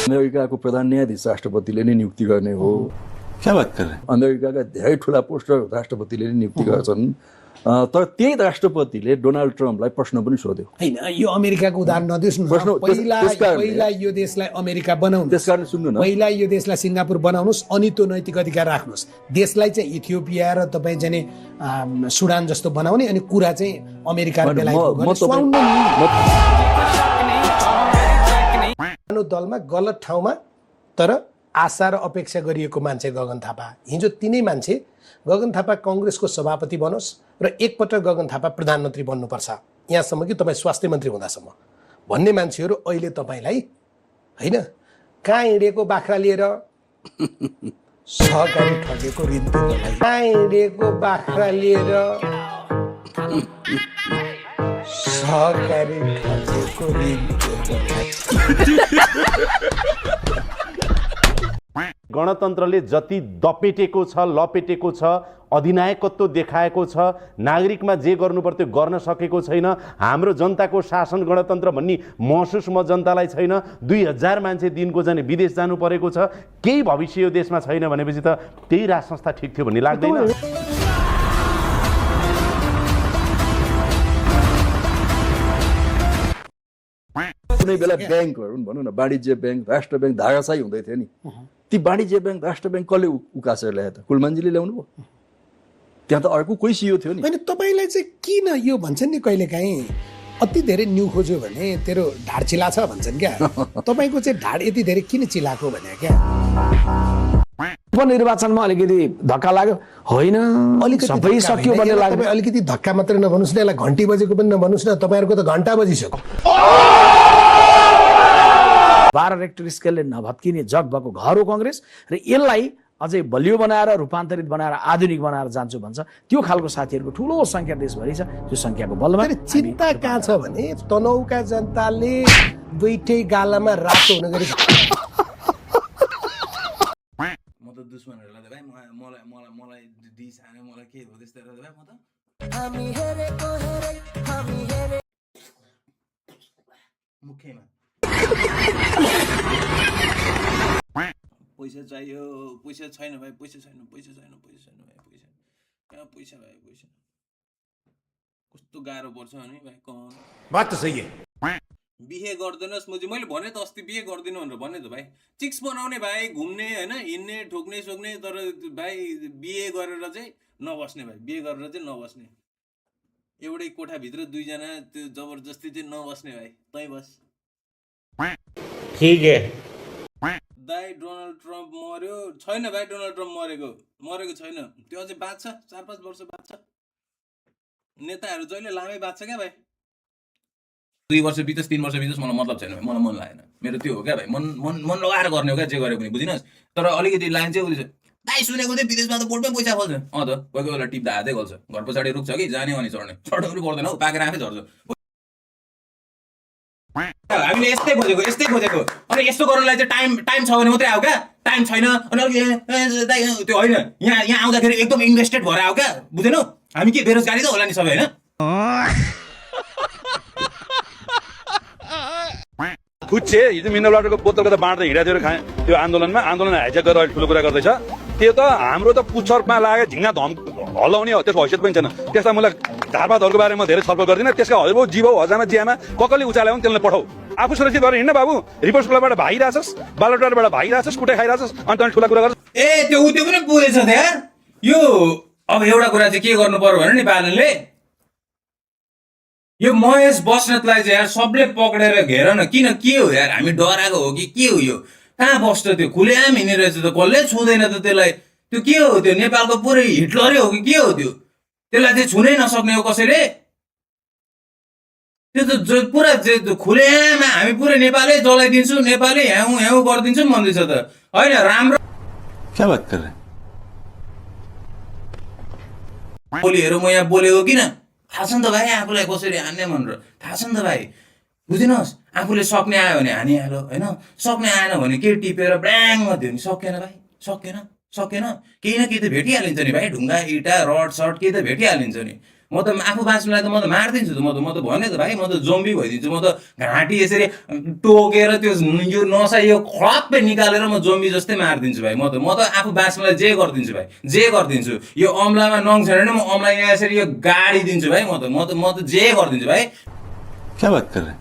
अमेरिकाको प्रधान न्यायाधीश राष्ट्रपतिले नै नियुक्ति गर्ने हो। क्या बात कर रहे हैं? अमेरिकाका धेरै ठुला पोस्टर राष्ट्रपतिले नै नियुक्ति गर्छन्। तर त्यही राष्ट्रपतिले डोनाल्ड ट्रम्पलाई प्रश्न पनि सोध्यो। हैन, यो अमेरिकाको उदाहरण नदिनुहोस् न। पहिला यो देशलाई अमेरिका बनाउनु, त्यसकारण सुन्नु न, पहिला यो देशलाई सिङ्गापुर बनाउनुहोस्, अनि त्यो नैतिक अधिकार राख्नुहोस्। देशलाई चाहिँ इथियोपिया र तपाईँ चाहिँ सुडान जस्तो बनाउने, अनि कुरा चाहिँ अमेरिका र बेलायतको दलमा गलत ठाउँमा तर आशा र अपेक्षा गरिएको मान्छे गगन थापा। हिजो तिनै मान्छे गगन थापा काङ्ग्रेसको सभापति बनोस् र एकपटक गगन थापा प्रधानमन्त्री बन्नुपर्छ, यहाँसम्म कि तपाईँ स्वास्थ्य मन्त्री हुँदासम्म भन्ने मान्छेहरू अहिले तपाईँलाई होइन कहाँ हिँडेको बाख्रा लिएर सहकारी ठगेको ऋण तिर्नलाई, कहाँ हिँडेको बाख्रा लिएर सहकारी ठगेको ऋण तिर्नलाई। गणतन्त्रले जति दपेटेको छ, लपेटेको छ, अधिनायकत्व देखाएको छ, नागरिकमा जे गर्नु पर्थ्यो गर्न सकेको छैन। हाम्रो जनताको शासन गणतन्त्र भन्ने महसुस म जनतालाई छैन। 2000 मान्छे दिनको जाने विदेश जानु परेको छ। केही भविष्य यो देशमा छैन भनेपछि त त्यही राज संस्था ठिक थियो भन्ने लाग्दैन। कुनै बेला ब्याङ्कहरू भनौँ न, वाणिज्य ब्याङ्क, राष्ट्र ब्याङ्क धाराशाही हुँदै थियो नि। ती वाणिज्य ब्याङ्क, राष्ट्र ब्याङ्क कसले उकासेर ल्यायो त? कुलमानजीले ल्याउनु भयो? त्यहाँ त अर्को कोही सियो थियो नि। होइन, तपाईँलाई चाहिँ किन यो भन्छन् नि कहिलेकाहीँ अति धेरै न्यु खोज्यो भने तेरो ढाड चिला छ भन्छन् क्या। तपाईँको चाहिँ ढाड यति धेरै किन चिलाएको भने क्या? उपनिर्वाचनमा अलिकति धक्का लाग्यो होइन, अलिकति सबै सक्यो भन्ने लाग्यो। अलिकति धक्का मात्रै नभन्नुहोस् न, यसलाई घन्टी बजेको पनि नभन्नुहोस् न, तपाईँहरूको त घन्टा बजिसक्यो। 12 रेक्टर स्केलले नभत्किने जग भएको घर हो काङ्ग्रेस, र यसलाई अझै बलियो बनाएर रूपान्तरित बनाएर आधुनिक बनाएर जान्छु भन्छ। त्यो खालको साथीहरूको ठुलो सङ्ख्या देशभरि छ। त्यो सङ्ख्याको बलमा चिन्ता कहाँ छ भने तनहुका जनताले दुईटै गालामा रातो हुने गरी म त दुश्मनहरूलाई भाइ मलाई डिस हाने मलाई के हो त्यस्तै भाइ म त मुख्यमा पैसा चाहियो, पैसा छैन भाइ, पैसा छैन भाइ, कहाँ पैसा भाइ, पैसा कस्तो गाह्रो पर्छ नि भाइ। बात त सही है। बिहे गर्दैनस् मैले भने त अस्ति बिहे गर्दिनँ भनेर भने त भाइ। चिक्स बनाउने भाइ, घुम्ने होइन, हिँड्ने ठोक्ने सोक्ने, तर भाइ बिहे गरेर चाहिँ नबस्ने भाइ, बिहे गरेर चाहिँ नबस्ने। एउटै कोठाभित्र दुईजना त्यो जबरजस्ती चाहिँ नबस्ने भाइ, तै बस। ठीक है दाइ डोनाल्ड ट्रम्प मर्यो छैन भाइ? डोनाल्ड ट्रम्प मरेको छैन, त्यो अझै बाँच्छ, 4-5 वर्ष बाँच्छ। नेताहरू जहिले लामै बाँच्छ क्या भाइ। 2 वर्ष बितोस् 3 वर्ष बितोस् मलाई मतलब छैन भाइ, मलाई मन लागेन। मेरो त्यो हो क्या भाइ, मन लगाएर गर्ने हो क्या जे गरे पनि, बुझिनस्। तर अलिकति लाइन चाहिँ उयो छ, दाइ सुनेको चाहिँ विदेशमा त बोल्टमै पैसा फल्छ। त कोही कोही बेला टिप्दा हातै गल्छ, घर पछाडि रुख्छ कि जाने अनि चढ्ने पनि पर्दैन हौ, पाकेर आफै झर्छ। हामीले यस्तै खोजेको अनि यस्तो गर्नलाई चाहिँ टाइम छ भने मात्रै आऊ क्या? टाइम छैन अनि त्यो होइन, यहाँ आउँदाखेरि एकदम इन्भेस्टेड भएर आऊ क्या, बुझेनौ? हामी के बेरोजगारी त होला नि सबै होइन? फुच्छे हिजो मिनरल वाटरको बोतलको त बाँड्दै हिँडेको थियो खाएँ त्यो आन्दोलन हाइज्याक गरेर ठुलो कुरा गर्दैछ। त्यो त हाम्रो त पुच्छरमा लागेर झिङ्गा धम हल्लाउने हो, त्यसको हैसियत पनि छैन। त्यसलाई मलाई धारपातहरूको बारेमा धेरै छलफल गर्दिनँ। त्यसका हजबौ जीवौ हजामा जियामा कसले उचाल्यो भने त्यसलाई पठाऊ। आफू सुरक्षित भएर हिँड्न बाबु। रिपोर्ट स्कुलबाट भागिरहेछस्, बालटारबाट भागिरहेछस्, कुटै खाइरहेछस्, अनि तँ ठुला कुरा गर्छ। त्यो पनि पुगेछ यार। यो अब एउटा कुरा चाहिँ के गर्नु पर्यो भने नि बालनले, यो महेश बस्नेतलाई चाहिँ यार सबले पक्रेर घेर न। किन, के हो यार? हामी डराएको हो कि के हो? यो कहाँ बस्छ? त्यो खुलेआम हिँडिरहेछ त, कसले छुँदैन त त्यसलाई। त्यो के हो? त्यो नेपालको पुरै हिटलरै हो कि के हो? त्यसलाई चाहिँ छुनै नसक्ने हो कसैले? त्यो त पुरा खुलेआम हामी पुरै नेपालै जलाइदिन्छु, नेपालै ह्याउ गरिदिन्छु भन्दैछ त होइन? राम्रो क्या बात कर रहे हैं? बोलीहरू म यहाँ बोलेको किन थाहा छ नि त भाइ, आफूलाई कसरी हान्ने भनेर थाहा छ नि त भाइ, बुझिनुहोस्। आफूले सक्ने आयो भने हानिहाल्यो होइन, सक्ने आएन भने के टिपेर ब्याङमा दियो नि। सकेन भाइ, सकेन केही न केही त भेटिहालिन्छ नि भाइ, ढुङ्गा इँटा रड सर्ट केही त भेटिहालिन्छ नि। म त आफू बाँच्नुलाई त म त मारिदिन्छु त म त भने त भाइ म त जम्बी भइदिन्छु म त घाँटी यसरी टोकेर त्यो यो नसा यो खप्पै निकालेर म जम्बी जस्तै मारिदिन्छु भाइ म त आफू बाँच्नुलाई जे गरिदिन्छु भाइ जे गरिदिन्छु यो अमलामा नङ छैन भने म अमला यहाँ यसरी यो गाडी दिन्छु भाइ म त जे गरिदिन्छु भाइ क्या बात कर रहे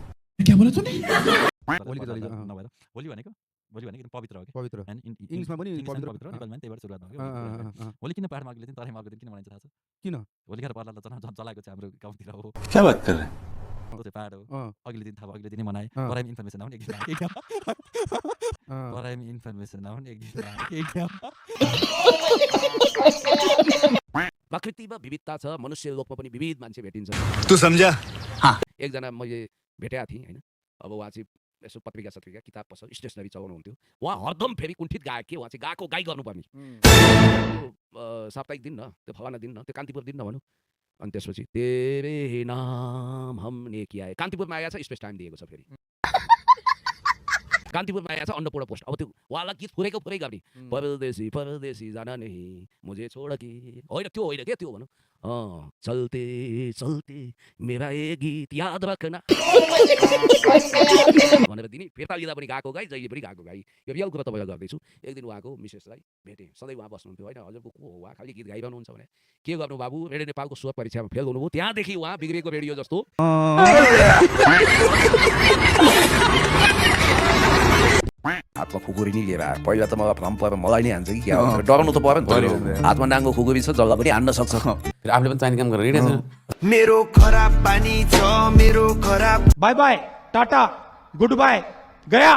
होली भनेको पवित्र हो कि पवित्र हैन इङ्ग्लिसमा पनि पवित्र पवित्र नेपालमा पनि त्यहीबाट सुरुवात भएको होली किन पहाडमा अघिल्लो दिन तराईमा अघिल्लो दिन किन मनाइन्छ थाहा छ किन होली खेर पर्ला जलाएको चाहिँ हाम्रो गाउँतिर हो क्या बात कर रहे त्यो चाहिँ पहाड हो अँ, अघिल्लो दिन थाहा भयो अघिल्लो दिनै मनाए अँ। तराईमा इन्फर्मेसन आउने एक दिन अँ। तराईमा इन्फर्मेसन आउने एक दिन प्रकृतिमा विविधता छ मनुष्य लोकमा पनि विविध मान्छे भेटिन्छ तू समझा एकजना मैले भेटेका थिएँ होइन अब उहाँ चाहिँ यसो पत्रिका किताब पसल स्टेसनरी चलाउनुहुन्थ्यो उहाँ हरदम फेरि कुण्ठित गायक के उहाँ चाहिँ गाएको गाई गर्नुपर्ने त्यो साप्ताहिक दिन न त्यो फलाना दिन न त्यो कान्तिपुर दिन न भनौँ अनि त्यसपछि तेरे नाम हमने किया है कान्तिपुरमा आएको छ स्पेस टाइम दिएको छ फेरि कान्तिपुरमा आएको छ अन्नपूर्ण पोस्ट अब त्यो उहाँलाई गीत फुरै गर्ने परदेशी परदेशी जाना नहीं मुझे छोड कि होइन त्यो होइन के त्यो भनौँ चलते चलते मेरा एक गीत याद रखना भनेर दिने फिर्ता लिँदा पनि गएको गाई जहिले पनि गएको गाई यो रियल कुरा तपाईँलाई गर्दैछु एक दिन उहाँको मिसेसलाई भेटेँ सधैँ उहाँ बस्नुहुन्थ्यो होइन हजुरको को हो उहाँ खालि गीत गाइरहनुहुन्छ भने के गर्नु बाबु रेडियो नेपालको स्वर परीक्षामा फेल हुनुभयो त्यहाँदेखि उहाँ बिग्रेको रेडियो जस्तो हातमा खुकुरी नि लिएर आयो पहिला त मलाई भ्रम परेर मलाई नै हान्छ कि क्या हो डराउनु त पऱ्यो नि त हातमा डाङ्गो खुकुरी छ जग्गा पनि हान्न सक्छ फेरि आफूले पनि चाहिने काम गरेर रेडियो छ मेरो खराब बानी छ मेरो खराब by by tata good by Gaya